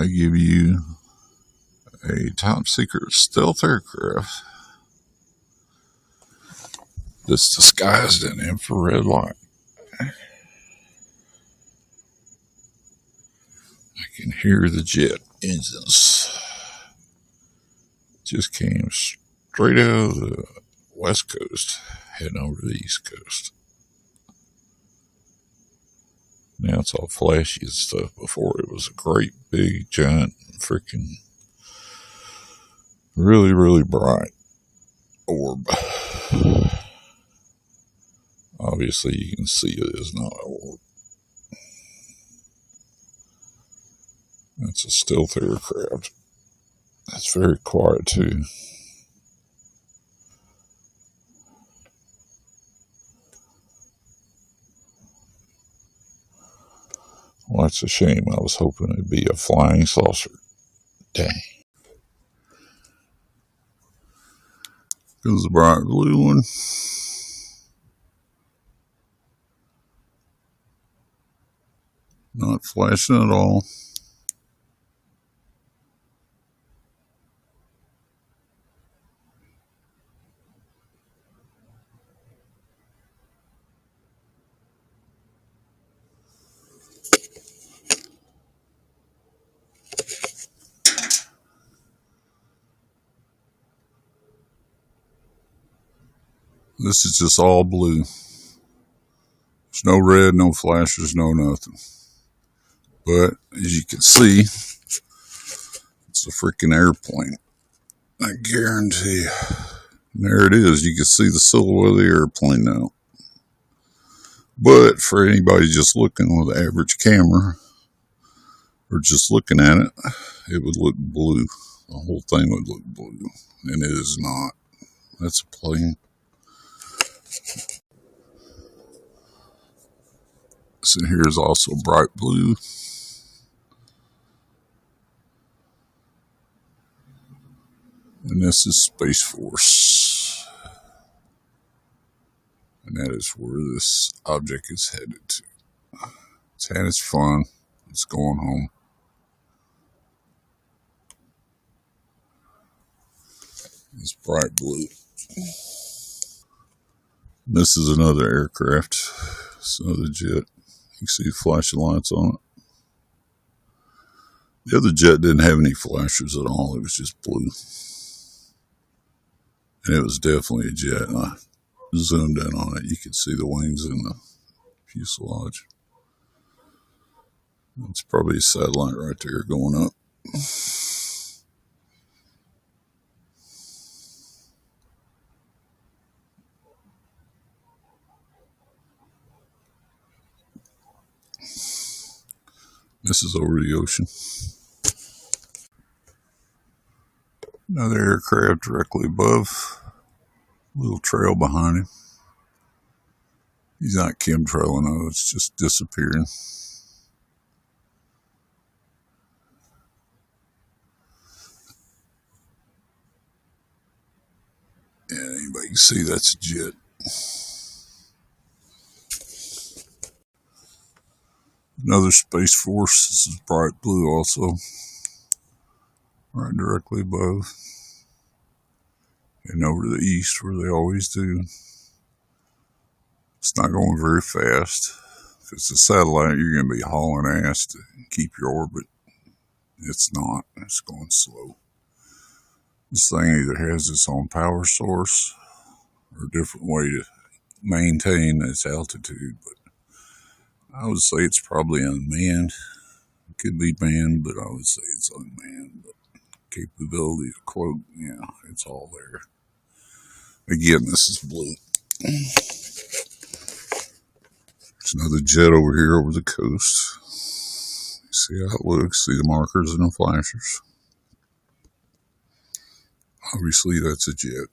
I give you a top secret stealth aircraft that's disguised in infrared light. I can hear the jet engines. Just came straight out of the west coast, heading over to the east coast. Now it's all flashy and stuff. Before it was a great big giant freaking really, really bright orb. Obviously you can see it is not an orb. That's a stealth aircraft. That's very quiet too. Well, that's a shame. I was hoping it'd be a flying saucer. Dang. Goes the bright blue one. Not flashing at all. This is just all blue. There's no red, no flashes, no nothing. But as you can see, it's a freaking airplane. I guarantee you. There it is. You can see the silhouette of the airplane now. But for anybody just looking with an average camera, or just looking at it, it would look blue. The whole thing would look blue. And it is not. That's a plane. So here is also bright blue. And this is Space Force. And that is where this object is headed to. It's had its fun. It's going home. It's bright blue. This is another aircraft. It's another jet. You can see flashing lights on it. The other jet didn't have any flashers at all. It was just blue. And it was definitely a jet. And I zoomed in on it. You could see the wings in the fuselage. It's probably a satellite right there going up. This is over the ocean. Another aircraft directly above. Little trail behind him. He's not chemtrailing though, it's just disappearing. And anybody can see that's a jet. Another Space Force. This is bright blue also. Right directly above. And over to the east where they always do. It's not going very fast. If it's a satellite, you're going to be hauling ass to keep your orbit. It's not. It's going slow. This thing either has its own power source or a different way to maintain its altitude, but I would say it's probably unmanned. It could be manned, but I would say it's unmanned. But capability to cloak, yeah, it's all there. Again, this is blue. There's another jet over here over the coast. See how it looks, see the markers and the flashers. Obviously, that's a jet.